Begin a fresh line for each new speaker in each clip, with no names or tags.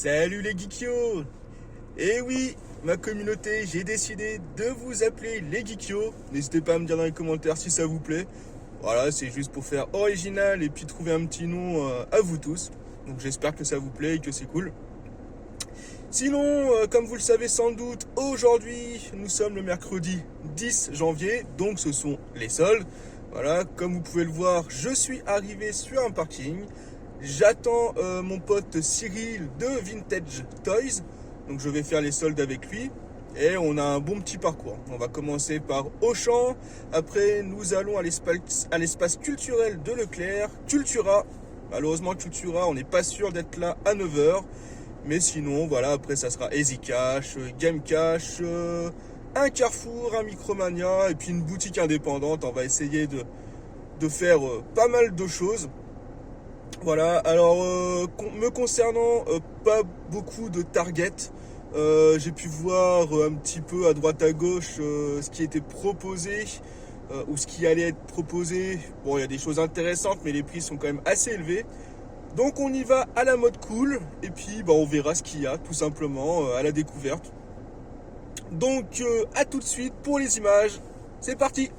Salut les geekios. Eh oui, ma communauté, j'ai décidé de vous appeler les geekios. N'hésitez pas à me dire dans les commentaires si ça vous plaît. Voilà, c'est juste pour faire original et puis trouver un petit nom à vous tous. Donc j'espère que ça vous plaît et que c'est cool. Sinon, comme vous le savez sans doute, aujourd'hui, nous sommes le mercredi 10 janvier, donc ce sont les soldes. Voilà, comme vous pouvez le voir, je suis arrivé sur un parking. J'attends mon pote Cyril de Vintage Toys. Donc je vais faire les soldes avec lui. Et on a un bon petit parcours. On va commencer par Auchan. Après, nous allons à l'espace culturel de Leclerc. Cultura. Malheureusement, Cultura, on n'est pas sûr d'être là à 9h. Mais sinon, voilà, après ça sera Easy Cash, Game Cash, un Carrefour, un Micromania et puis une boutique indépendante. On va essayer de faire pas mal de choses. Voilà, alors me concernant, pas beaucoup de target. J'ai pu voir un petit peu à droite à gauche ce qui était proposé ou ce qui allait être proposé. Bon, il y a des choses intéressantes, mais les prix sont quand même assez élevés. Donc on y va à la mode cool et puis on verra ce qu'il y a tout simplement à la découverte. Donc à tout de suite pour les images. C'est parti!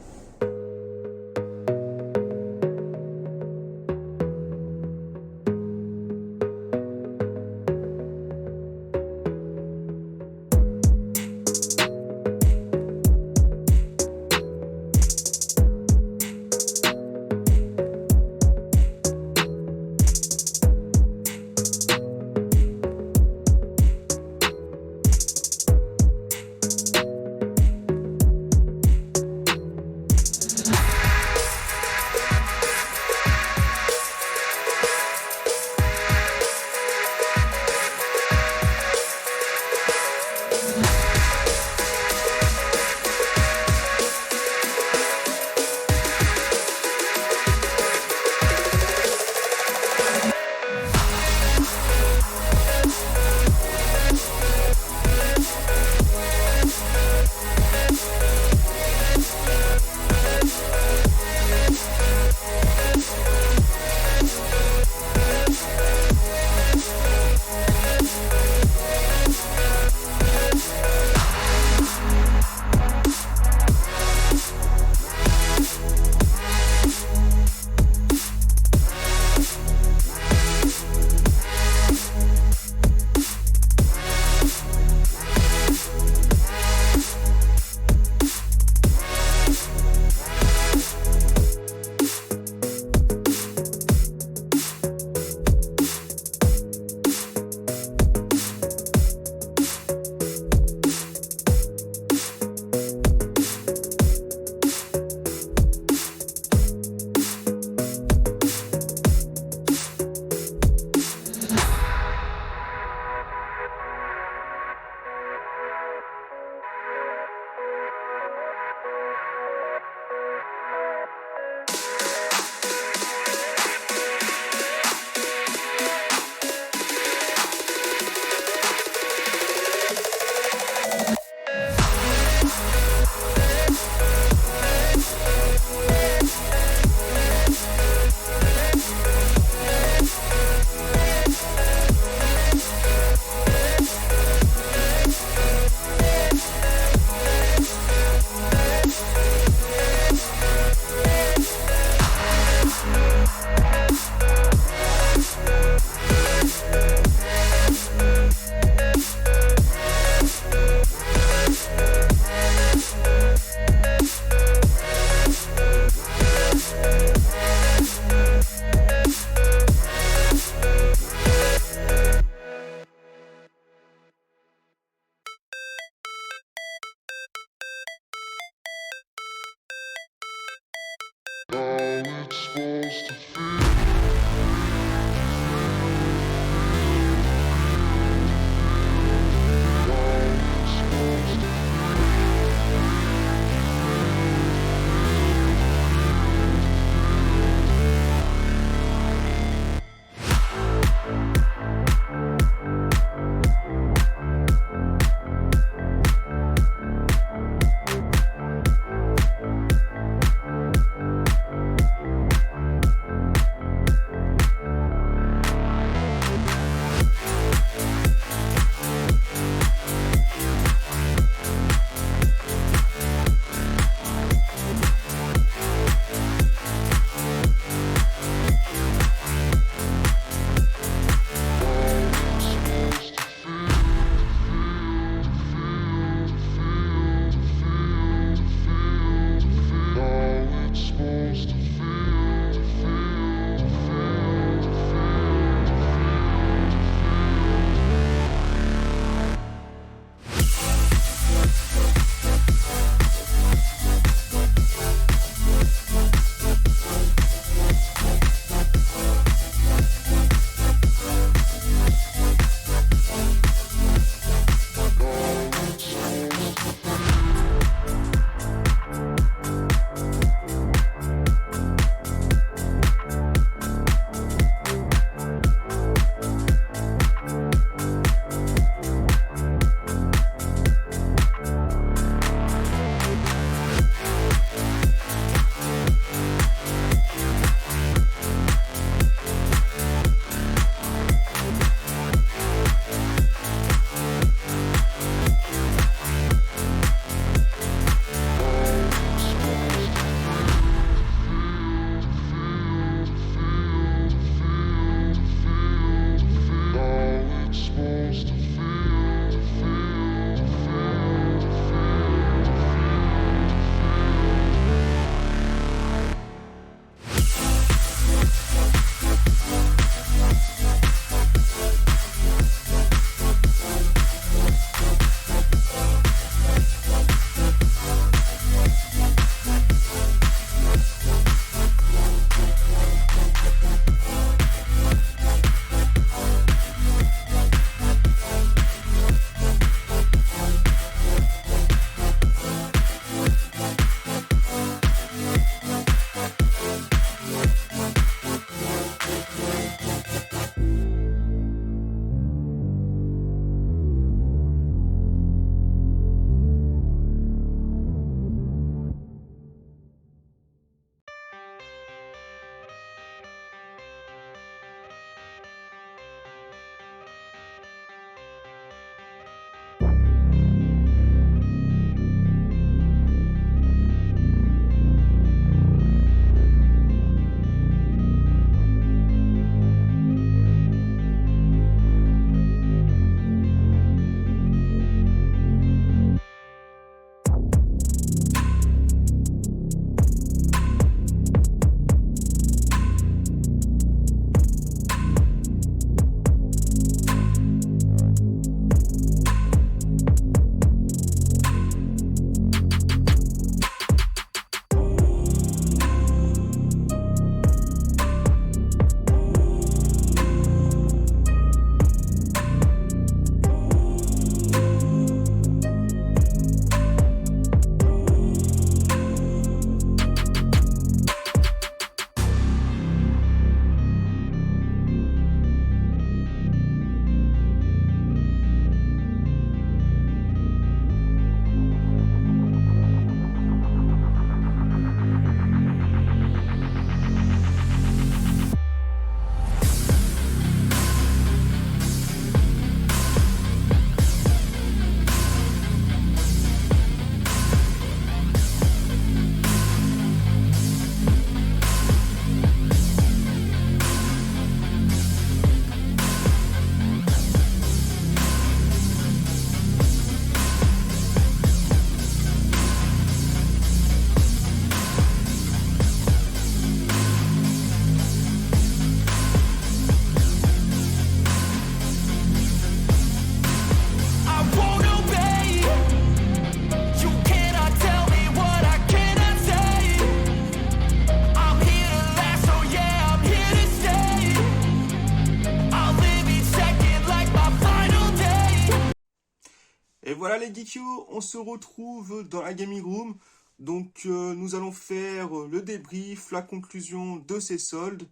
les geekios, on se retrouve dans la gaming room. Donc nous allons faire le débrief, la conclusion de ces soldes.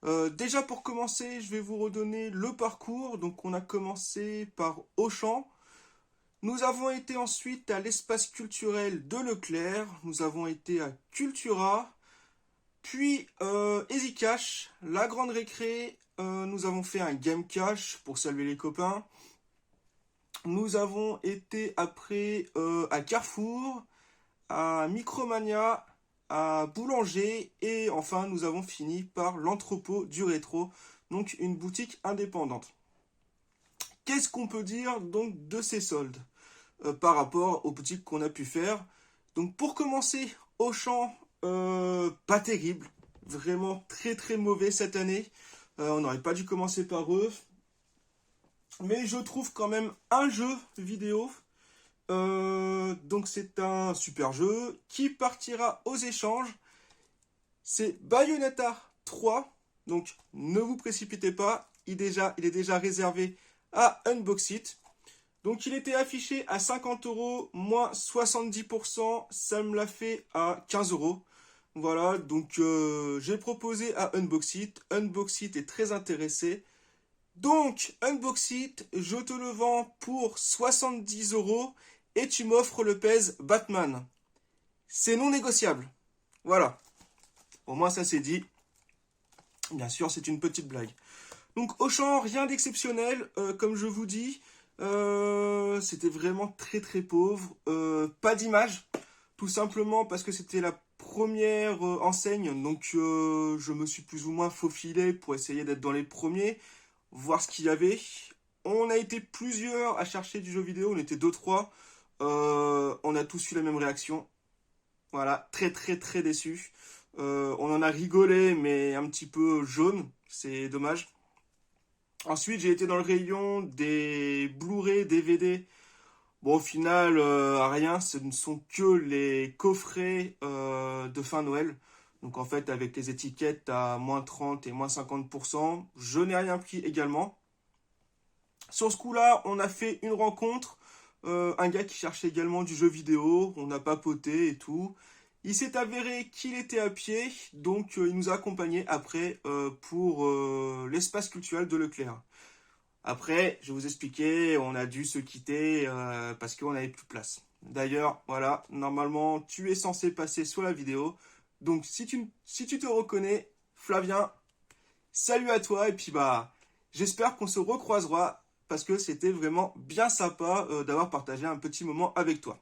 Déjà pour commencer, je vais vous redonner le parcours. Donc on a commencé par Auchan. Nous avons été ensuite à l'espace culturel de Leclerc. Nous avons été à Cultura. Puis Easy Cash, la grande récré. Nous avons fait un game cash pour saluer les copains. Nous avons été après à Carrefour, à Micromania, à Boulanger et enfin nous avons fini par l'entrepôt du rétro, donc une boutique indépendante. Qu'est-ce qu'on peut dire donc de ces soldes par rapport aux boutiques qu'on a pu faire? Donc pour commencer, Auchan, pas terrible, vraiment très très mauvais cette année. On n'aurait pas dû commencer par eux. Mais je trouve quand même un jeu vidéo. Donc c'est un super jeu qui partira aux échanges. C'est Bayonetta 3. Donc ne vous précipitez pas. Il est déjà réservé à Unboxit. Donc il était affiché à 50 €, moins 70%. Ça me l'a fait à 15 €. Voilà, donc j'ai proposé à Unboxit. Unboxit est très intéressé. Donc, Unboxit, je te le vends pour 70 € et tu m'offres le pèse Batman. C'est non négociable. Voilà. Au moins, ça c'est dit. Bien sûr, c'est une petite blague. Donc, Auchan, rien d'exceptionnel. Comme je vous dis, c'était vraiment très très pauvre. Pas d'image. Tout simplement parce que c'était la première enseigne. Donc, je me suis plus ou moins faufilé pour essayer d'être dans les premiers. Voir ce qu'il y avait. On a été plusieurs à chercher du jeu vidéo, on était 2-3. On a tous eu la même réaction. Voilà, très très très déçu. On en a rigolé, mais un petit peu jaune, c'est dommage. Ensuite, j'ai été dans le rayon des Blu-ray, DVD. Bon, au final, rien, ce ne sont que les coffrets de fin Noël. Donc en fait, avec les étiquettes à moins 30 et moins 50%, je n'ai rien pris également. Sur ce coup-là, on a fait une rencontre. Un gars qui cherchait également du jeu vidéo. On a papoté et tout. Il s'est avéré qu'il était à pied. Donc il nous a accompagnés après pour l'espace culturel de Leclerc. Après, je vais vous expliquer, on a dû se quitter parce qu'on n'avait plus de place. D'ailleurs, voilà, normalement, tu es censé passer sur la vidéo. Donc, si tu te reconnais, Flavien, salut à toi. Et puis, j'espère qu'on se recroisera parce que c'était vraiment bien sympa d'avoir partagé un petit moment avec toi.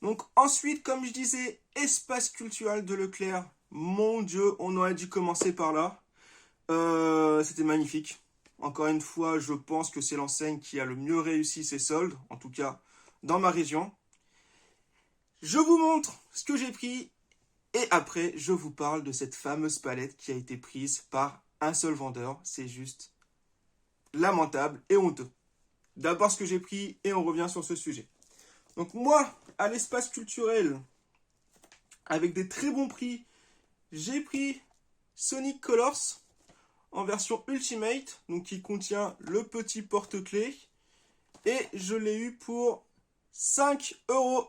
Donc, ensuite, comme je disais, espace culturel de Leclerc. Mon Dieu, on aurait dû commencer par là. C'était magnifique. Encore une fois, je pense que c'est l'enseigne qui a le mieux réussi ses soldes, en tout cas dans ma région. Je vous montre ce que j'ai pris et après je vous parle de cette fameuse palette qui a été prise par un seul vendeur. C'est juste lamentable et honteux. D'abord ce que j'ai pris et on revient sur ce sujet. Donc moi, à l'espace culturel, avec des très bons prix, j'ai pris Sonic Colors en version Ultimate, donc qui contient le petit porte-clés. Et je l'ai eu pour 5 €.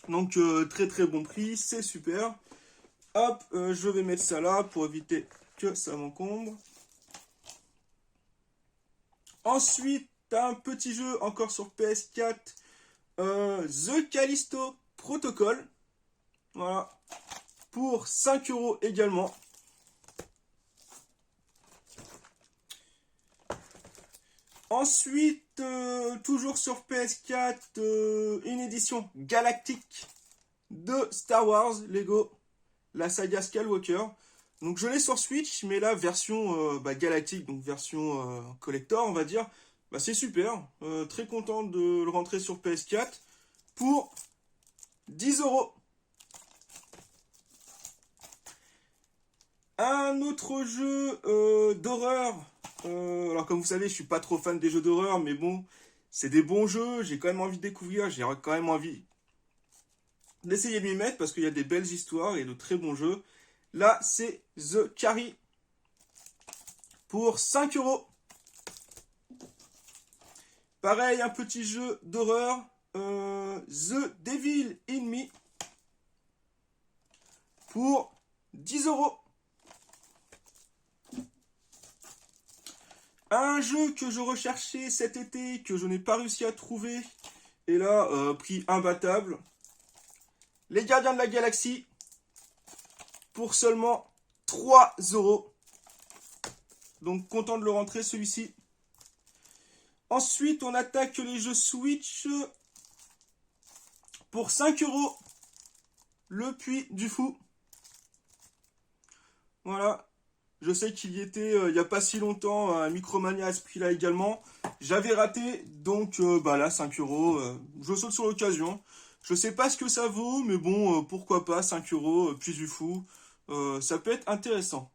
Donc très très bon prix, c'est super. Hop, je vais mettre ça là pour éviter que ça m'encombre. Ensuite, un petit jeu encore sur PS4, The Callisto Protocol. Voilà, pour 5 € également. Ensuite, toujours sur PS4, une édition galactique de Star Wars Lego, la saga Skywalker. Donc je l'ai sur Switch, mais la version galactique, donc version collector, on va dire, c'est super. Très content de le rentrer sur PS4 pour 10 €. Un autre jeu d'horreur. Alors comme vous savez, je suis pas trop fan des jeux d'horreur, mais bon, c'est des bons jeux. J'ai quand même envie de découvrir. J'ai quand même envie d'essayer de m'y mettre parce qu'il y a des belles histoires et de très bons jeux. Là, c'est The Carrie pour 5 €. Pareil, un petit jeu d'horreur, The Devil in Me, pour 10 €. Un jeu que je recherchais cet été, que je n'ai pas réussi à trouver, et là, prix imbattable. Les Gardiens de la Galaxie, pour seulement 3 €. Donc content de le rentrer celui-ci. Ensuite, on attaque les jeux Switch pour 5 €. Le Puy du Fou. Voilà. Je sais qu'il y était il n'y a pas si longtemps un Micromania à ce prix-là également. J'avais raté, donc là 5 €. Je saute sur l'occasion. Je sais pas ce que ça vaut, mais bon, pourquoi pas, 5 €, Puy du Fou. Ça peut être intéressant.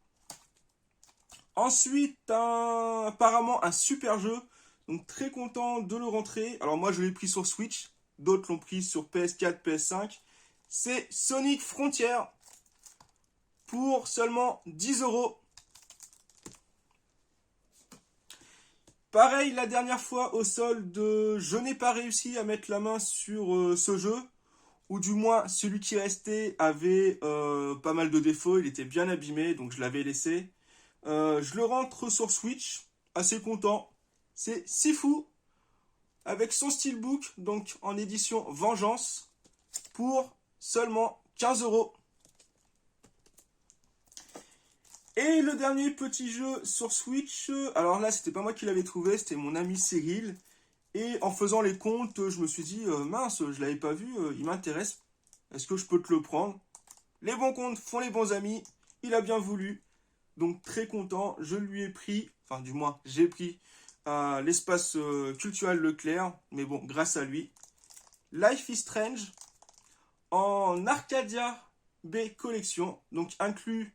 Ensuite, apparemment un super jeu. Donc très content de le rentrer. Alors moi je l'ai pris sur Switch. D'autres l'ont pris sur PS4, PS5. C'est Sonic Frontier. Pour seulement 10 €. Pareil, la dernière fois au solde, je n'ai pas réussi à mettre la main sur ce jeu. Ou du moins, celui qui restait avait pas mal de défauts. Il était bien abîmé, donc je l'avais laissé. Je le rentre sur Switch. Assez content. C'est Sifu. Avec son steelbook, donc en édition Vengeance. Pour seulement 15 €. Et le dernier petit jeu sur Switch, alors là c'était pas moi qui l'avais trouvé, c'était mon ami Cyril. Et en faisant les comptes, je me suis dit, mince, je l'avais pas vu, il m'intéresse, est-ce que je peux te le prendre? Les bons comptes font les bons amis, il a bien voulu. Donc très content, je lui ai pris, enfin du moins j'ai pris l'espace culturel Leclerc, mais bon, grâce à lui. Life is Strange en Arcadia B Collection, donc inclus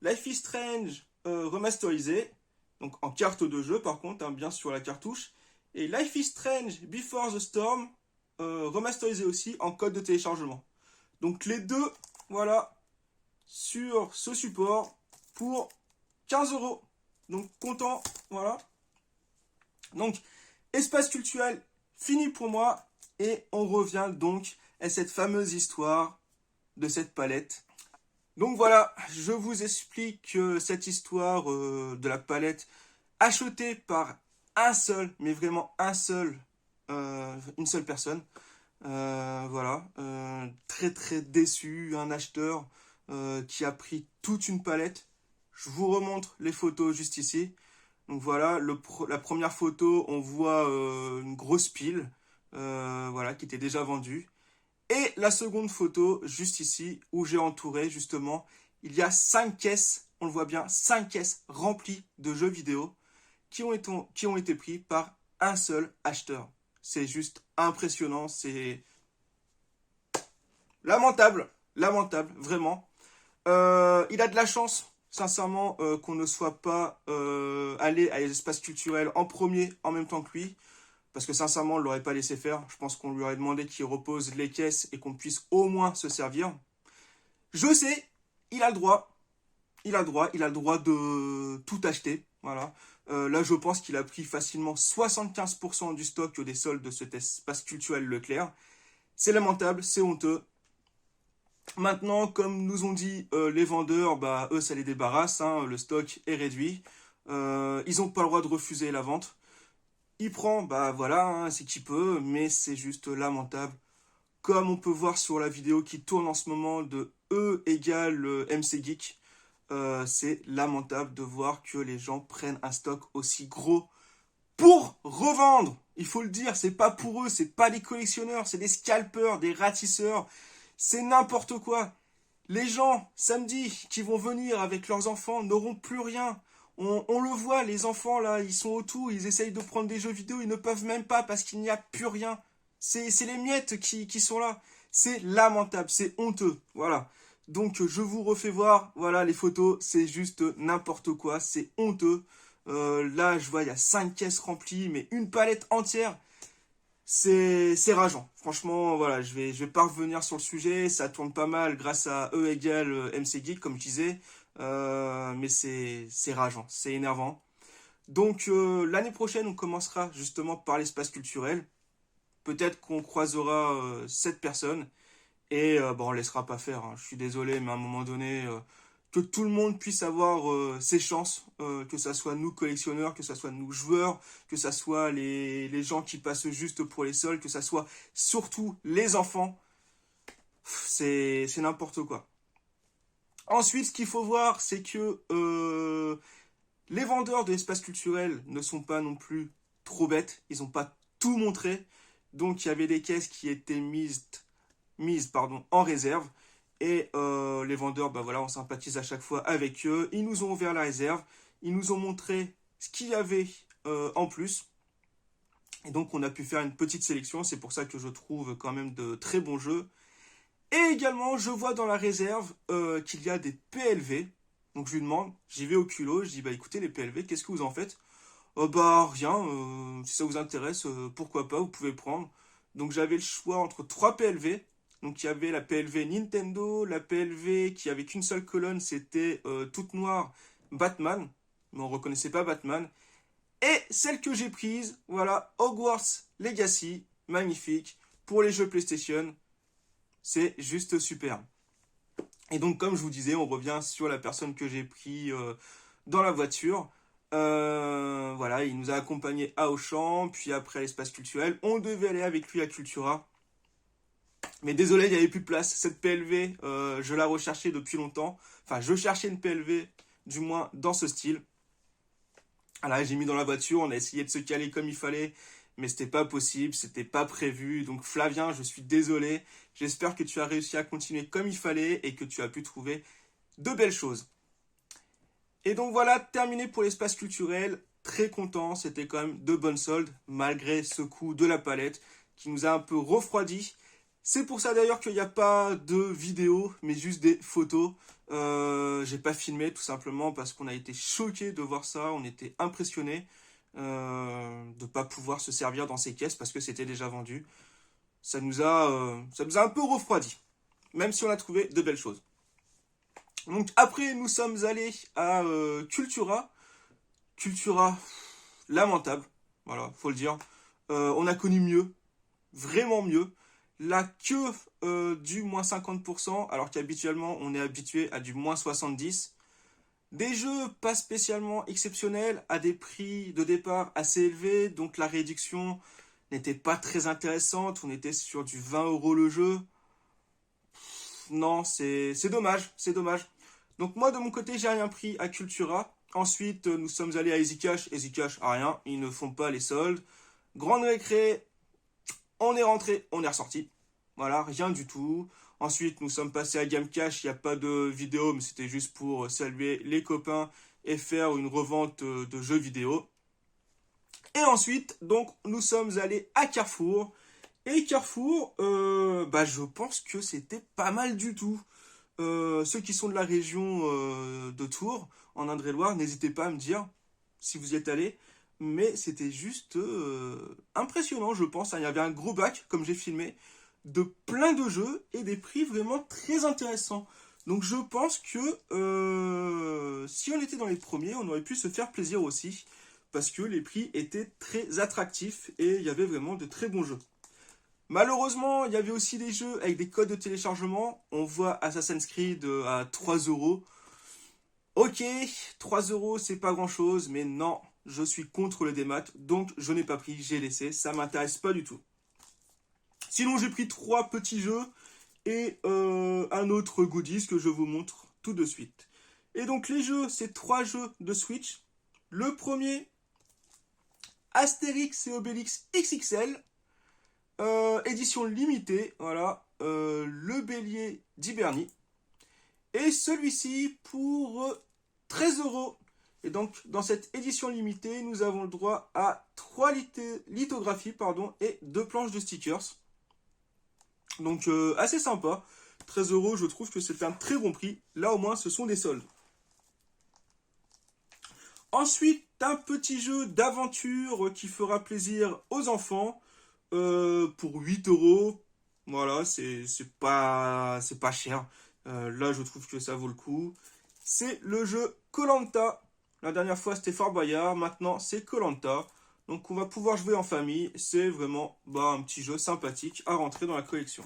Life is Strange remasterisé, donc en carte de jeu par contre, bien sur la cartouche. Et Life is Strange Before the Storm remasterisé aussi en code de téléchargement. Donc les deux, voilà, sur ce support pour 15 €. Donc content, voilà. Donc espace culturel fini pour moi. Et on revient donc à cette fameuse histoire de cette palette. Donc voilà, je vous explique cette histoire de la palette achetée par un seul, mais vraiment un seul, une seule personne. Voilà, très très déçu, un acheteur qui a pris toute une palette. Je vous remontre les photos juste ici. Donc voilà, la première photo, on voit une grosse pile, voilà, qui était déjà vendue. Et la seconde photo, juste ici, où j'ai entouré, justement, il y a 5 caisses, on le voit bien, 5 caisses remplies de jeux vidéo qui ont été pris par un seul acheteur. C'est juste impressionnant, c'est lamentable, vraiment. Il a de la chance, sincèrement, qu'on ne soit pas allé à l'espace culturel en premier, en même temps que lui. Parce que sincèrement, on ne l'aurait pas laissé faire. Je pense qu'on lui aurait demandé qu'il repose les caisses et qu'on puisse au moins se servir. Je sais, il a le droit. Il a le droit de tout acheter. Voilà. Là, je pense qu'il a pris facilement 75% du stock des soldes de cet espace culturel Leclerc. C'est lamentable, c'est honteux. Maintenant, comme nous ont dit les vendeurs, eux, ça les débarrasse. Le stock est réduit. Ils n'ont pas le droit de refuser la vente. Il prend, voilà, c'est qu'il peut, mais c'est juste lamentable. Comme on peut voir sur la vidéo qui tourne en ce moment de E égale MC Geek, c'est lamentable de voir que les gens prennent un stock aussi gros pour revendre. Il faut le dire, c'est pas pour eux, c'est pas des collectionneurs, c'est des scalpeurs, des ratisseurs, c'est n'importe quoi. Les gens, samedi, qui vont venir avec leurs enfants n'auront plus rien. On le voit, les enfants, là, ils sont autour, ils essayent de prendre des jeux vidéo, ils ne peuvent même pas parce qu'il n'y a plus rien. C'est les miettes qui sont là. C'est lamentable, c'est honteux. Voilà. Donc, je vous refais voir, voilà, les photos, c'est juste n'importe quoi, c'est honteux. Là, je vois, il y a 5 caisses remplies, mais une palette entière. C'est rageant. Franchement, voilà, je vais pas revenir sur le sujet. Ça tourne pas mal grâce à E égale MC Geek, comme je disais. Mais c'est rageant, c'est énervant. Donc l'année prochaine, on commencera justement par l'espace culturel. Peut-être qu'on croisera cette personne et bon, on ne laissera pas faire, hein. Je suis désolé, mais à un moment donné, que tout le monde puisse avoir ses chances, que ça soit nous collectionneurs, que ça soit nous joueurs, que ça soit les gens qui passent juste pour les soldes, que ça soit surtout les enfants. C'est n'importe quoi. Ensuite, ce qu'il faut voir, c'est que les vendeurs de l'espace culturel ne sont pas non plus trop bêtes. Ils n'ont pas tout montré. Donc, il y avait des caisses qui étaient mises en réserve. Et les vendeurs, bah voilà, on sympathise à chaque fois avec eux. Ils nous ont ouvert la réserve. Ils nous ont montré ce qu'il y avait en plus. Et donc, on a pu faire une petite sélection. C'est pour ça que je trouve quand même de très bons jeux. Et également, je vois dans la réserve qu'il y a des PLV. Donc, je lui demande, j'y vais au culot. Je dis, bah écoutez, les PLV, qu'est-ce que vous en faites? Bah rien, si ça vous intéresse, pourquoi pas, vous pouvez prendre. Donc, j'avais le choix entre 3 PLV. Donc il y avait la PLV Nintendo, la PLV qui avait qu'une seule colonne, c'était toute noire, Batman, mais on reconnaissait pas Batman. Et celle que j'ai prise, voilà, Hogwarts Legacy, magnifique, pour les jeux PlayStation, c'est juste super. Et donc comme je vous disais, on revient sur la personne que j'ai pris dans la voiture. Voilà, il nous a accompagnés à Auchan, puis après à l'espace culturel. On devait aller avec lui à Cultura. Mais désolé, il n'y avait plus de place. Cette PLV, je la recherchais depuis longtemps. Enfin, je cherchais une PLV, du moins dans ce style. Voilà, j'ai mis dans la voiture, on a essayé de se caler comme il fallait, mais c'était pas possible, c'était pas prévu. Donc Flavien, je suis désolé. J'espère que tu as réussi à continuer comme il fallait et que tu as pu trouver de belles choses. Et donc voilà, terminé pour l'espace culturel. Très content, c'était quand même de bonnes soldes, malgré ce coup de la palette qui nous a un peu refroidi. C'est pour ça d'ailleurs qu'il n'y a pas de vidéo, mais juste des photos. J'ai pas filmé tout simplement parce qu'on a été choqués de voir ça, on était impressionnés de ne pas pouvoir se servir dans ces caisses parce que c'était déjà vendu. Ça nous a un peu refroidi, même si on a trouvé de belles choses. Donc après, nous sommes allés à Cultura. Cultura, lamentable, voilà, faut le dire. On a connu mieux, vraiment mieux. La queue du moins 50%, alors qu'habituellement on est habitué à du moins 70%. Des jeux pas spécialement exceptionnels, à des prix de départ assez élevés, donc la réduction n'était pas très intéressante. On était sur du 20 € le jeu. Non, c'est dommage, c'est dommage. Donc moi de mon côté j'ai rien pris à Cultura. Ensuite nous sommes allés à EasyCash. EasyCash a rien, ils ne font pas les soldes. Grande récré, on est rentré, on est ressorti. Voilà, rien du tout. Ensuite nous sommes passés à Gamecash, il n'y a pas de vidéo mais c'était juste pour saluer les copains et faire une revente de jeux vidéo. Et ensuite donc nous sommes allés à Carrefour. Et Carrefour, je pense que c'était pas mal du tout. Ceux qui sont de la région de Tours, en Indre-et-Loire, n'hésitez pas à me dire si vous y êtes allés. Mais c'était juste impressionnant, je pense. Il y avait un gros bac, comme j'ai filmé, de plein de jeux et des prix vraiment très intéressants. Donc je pense que si on était dans les premiers, on aurait pu se faire plaisir aussi. Parce que les prix étaient très attractifs et il y avait vraiment de très bons jeux. Malheureusement, il y avait aussi des jeux avec des codes de téléchargement. On voit Assassin's Creed à 3 €. Ok, 3 €, c'est pas grand chose, mais non, je suis contre le démat, donc je n'ai pas pris, j'ai laissé, ça m'intéresse pas du tout. Sinon, j'ai pris 3 petits jeux et un autre goodies que je vous montre tout de suite. Et donc, les jeux, c'est 3 jeux de Switch. Le premier, Astérix et Obélix XXL. Édition limitée, voilà, le bélier d'Hibernie. Et celui-ci pour 13 €. Et donc, dans cette édition limitée, nous avons le droit à 3 lithographies et 2 planches de stickers. Donc, assez sympa. 13 €, je trouve que c'est un très bon prix. Là, au moins, ce sont des soldes. Ensuite, un petit jeu d'aventure qui fera plaisir aux enfants. Pour 8 €, voilà, c'est pas cher. Là, je trouve que ça vaut le coup. C'est le jeu koh La dernière fois, c'était Fort Boyard. Maintenant, c'est koh. Donc, on va pouvoir jouer en famille. C'est vraiment un petit jeu sympathique à rentrer dans la collection.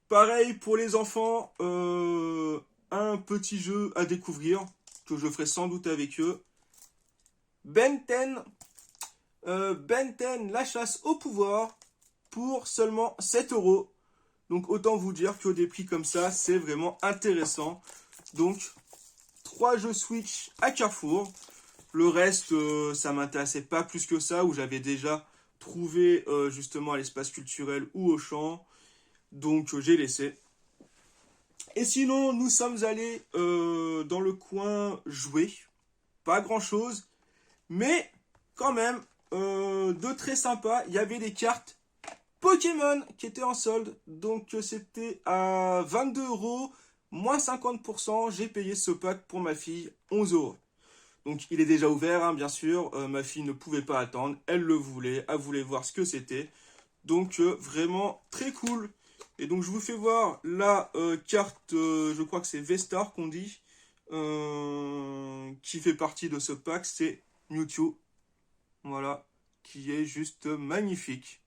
Pareil pour les enfants, un petit jeu à découvrir que je ferai sans doute avec eux. Ben 10, la chasse au pouvoir pour seulement 7 euros. Donc autant vous dire que des prix comme ça, c'est vraiment intéressant. Donc 3 jeux Switch à Carrefour. Le reste, ça m'intéressait pas plus que ça, où j'avais déjà trouvé justement à l'espace culturel ou au champ. Donc j'ai laissé. Et sinon, nous sommes allés dans le coin jouer. Pas grand chose. Mais quand même, de très sympa. Il y avait des cartes Pokémon qui étaient en solde. Donc c'était à 22 euros, moins 50%. J'ai payé ce pack pour ma fille, 11 euros. Donc il est déjà ouvert, hein, bien sûr. Ma fille ne pouvait pas attendre. Elle le voulait. Elle voulait voir ce que c'était. Donc vraiment très cool. Et donc je vous fais voir la carte, je crois que c'est V-Star qu'on dit, qui fait partie de ce pack. C'est Mewtwo. Voilà, qui est juste magnifique.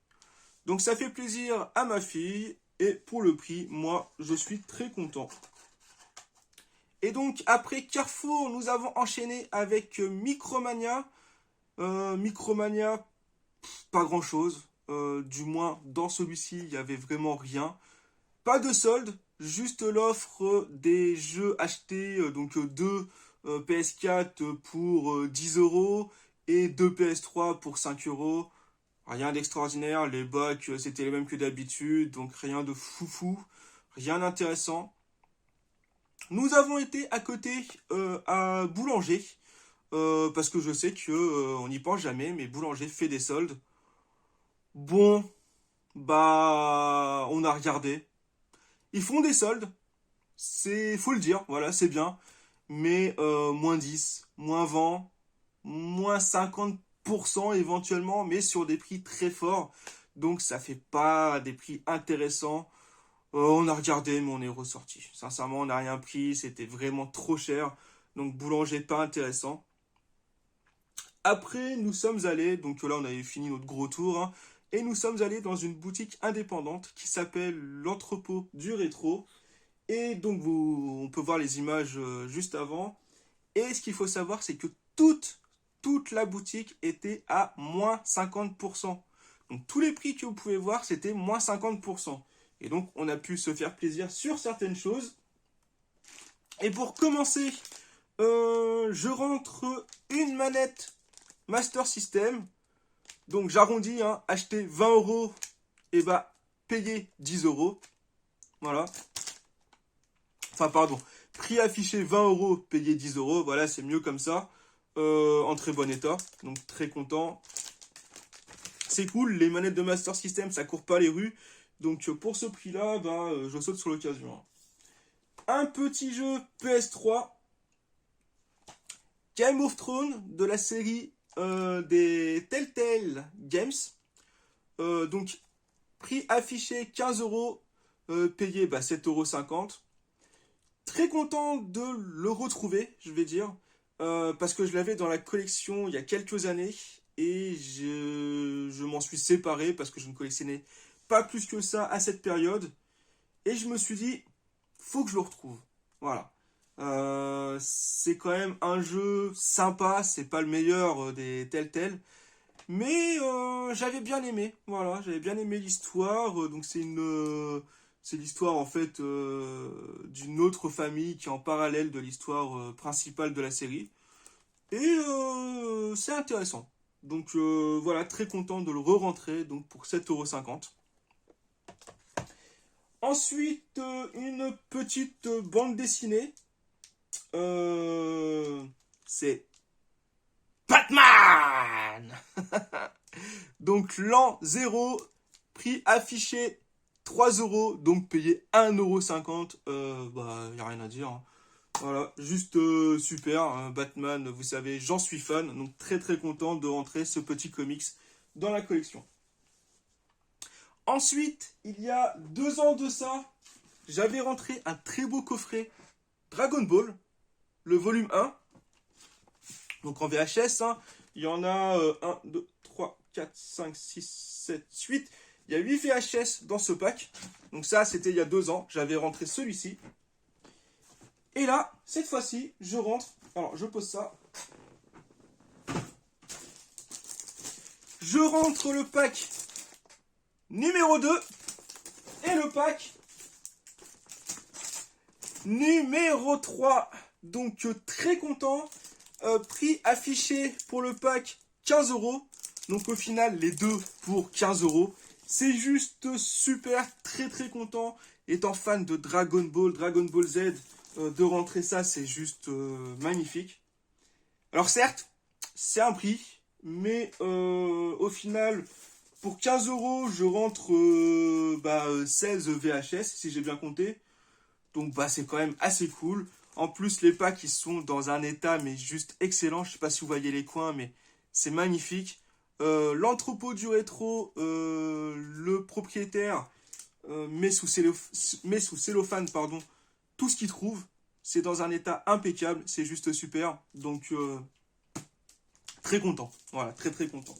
Donc ça fait plaisir à ma fille. Et pour le prix, moi, je suis très content. Et donc, après Carrefour, nous avons enchaîné avec Micromania. Micromania, pas grand-chose. Du moins, dans celui-ci, il n'y avait vraiment rien. Pas de solde, juste l'offre des jeux achetés. Donc, 2 PS4 pour 10 euros et 2 PS3 pour 5 euros. Rien d'extraordinaire, les bacs c'était les mêmes que d'habitude, donc rien de foufou, rien d'intéressant. Nous avons été à côté à Boulanger, parce que je sais que on n'y pense jamais, mais Boulanger fait des soldes. Bon, on a regardé. Ils font des soldes, faut le dire, voilà, c'est bien. Mais moins 10, moins 20, moins 50% éventuellement, mais sur des prix très forts. Donc ça fait pas des prix intéressants. On a regardé, mais on est ressorti. Sincèrement, on n'a rien pris. C'était vraiment trop cher. Donc boulanger, pas intéressant. Après, nous sommes allés, donc là on avait fini notre gros tour, hein, et nous sommes allés dans une boutique indépendante qui s'appelle l'Entrepôt du Rétro. Et donc on peut voir les images juste avant. Et ce qu'il faut savoir, c'est que toute la boutique était à moins 50%. Donc tous les prix que vous pouvez voir, c'était moins 50%. Et donc on a pu se faire plaisir sur certaines choses. Et pour commencer, je rentre une manette Master System. Donc j'arrondis, hein, acheter 20 euros, et payer 10 euros. Voilà. Enfin pardon, prix affiché 20 euros, payer 10 euros. Voilà, c'est mieux comme ça. En très bon état. Donc très content. C'est cool, les manettes de Master System, ça court pas les rues. Donc pour ce prix-là, je saute sur l'occasion. Un petit jeu PS3. Game of Thrones de la série des Telltale Games. Donc prix affiché 15 euros, payé 7,50 €. Très content de le retrouver, je vais dire. Parce que je l'avais dans la collection il y a quelques années. Et je m'en suis séparé parce que je ne collectionnais pas plus que ça à cette période. Et je me suis dit, faut que je le retrouve. Voilà. C'est quand même un jeu sympa, c'est pas le meilleur des Telltale. Mais j'avais bien aimé. Voilà, j'avais bien aimé l'histoire. Donc c'est l'histoire en fait d'une autre famille qui est en parallèle de l'histoire principale de la série. Et c'est intéressant. Donc voilà, très content de le re-rentrer donc pour 7,50 €. Ensuite, une petite bande dessinée. C'est Batman. Donc l'an 0, prix affiché 3 euros, donc payé 1,50 €. Y a rien à dire, hein. Voilà, juste super, hein, Batman, vous savez, j'en suis fan, donc très très content de rentrer ce petit comics dans la collection. Ensuite, il y a 2 ans de ça, j'avais rentré un très beau coffret Dragon Ball, le volume 1. Donc en VHS, hein, il y en a 1, 2, 3, 4, 5, 6, 7, 8. Il y a 8 VHS dans ce pack. Donc ça, c'était il y a 2 ans. J'avais rentré celui-ci. Et là, cette fois-ci, je rentre. Alors, je pose ça. Je rentre le pack numéro 2 et le pack numéro 3. Donc, très content. Prix affiché pour le pack 15 €. Donc, au final, les deux pour 15 €. C'est juste super, très très content. Étant fan de Dragon Ball Z, de rentrer ça, c'est juste magnifique. Alors certes, c'est un prix, mais au final, pour 15 €, je rentre 16 VHS, si j'ai bien compté. Donc c'est quand même assez cool. En plus, les packs, ils sont dans un état, mais juste excellent. Je sais pas si vous voyez les coins, mais c'est magnifique. L'entrepôt du rétro, le propriétaire met sous cellophane, pardon, tout ce qu'il trouve. C'est dans un état impeccable, c'est juste super. Donc, très content. Voilà, très très content.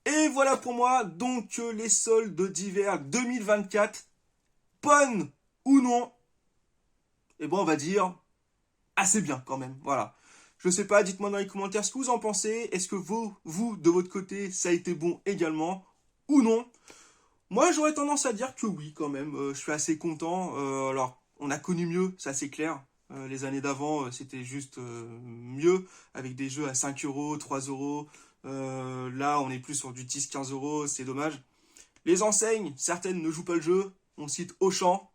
Et voilà pour moi, donc les soldes d'hiver 2024, bonnes ou non, et bon, on va dire assez bien quand même. Voilà. Je sais pas, dites-moi dans les commentaires ce que vous en pensez. Est-ce que vous, de votre côté, ça a été bon également ou non? Moi, j'aurais tendance à dire que oui, quand même. Je suis assez content. Alors, on a connu mieux, ça c'est clair. Les années d'avant, c'était juste mieux, avec des jeux à 5 €, 3 €. Là, on est plus sur du 10-15 €, c'est dommage. Les enseignes, certaines ne jouent pas le jeu. On cite Auchan,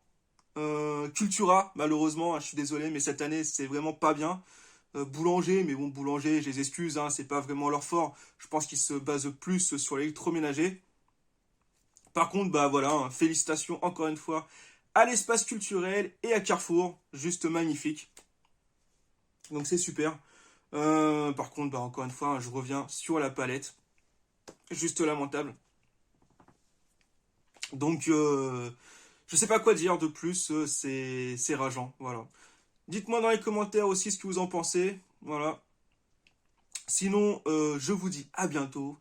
Cultura, malheureusement, hein, je suis désolé, mais cette année, c'est vraiment pas bien. Boulanger, mais bon, Boulanger, je les excuse, hein, c'est pas vraiment leur fort. Je pense qu'ils se basent plus sur l'électroménager. Par contre, voilà, hein, félicitations encore une fois à l'espace culturel et à Carrefour, juste magnifique. Donc c'est super. Par contre, encore une fois, hein, je reviens sur la palette, juste lamentable. Donc, je sais pas quoi dire de plus, c'est rageant, voilà. Dites-moi dans les commentaires aussi ce que vous en pensez, voilà. Sinon, je vous dis à bientôt.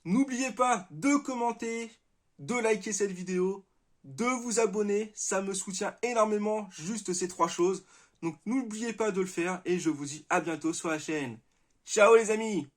N'oubliez pas de commenter, de liker cette vidéo, de vous abonner, ça me soutient énormément, juste ces 3 choses. Donc n'oubliez pas de le faire et je vous dis à bientôt sur la chaîne. Ciao les amis!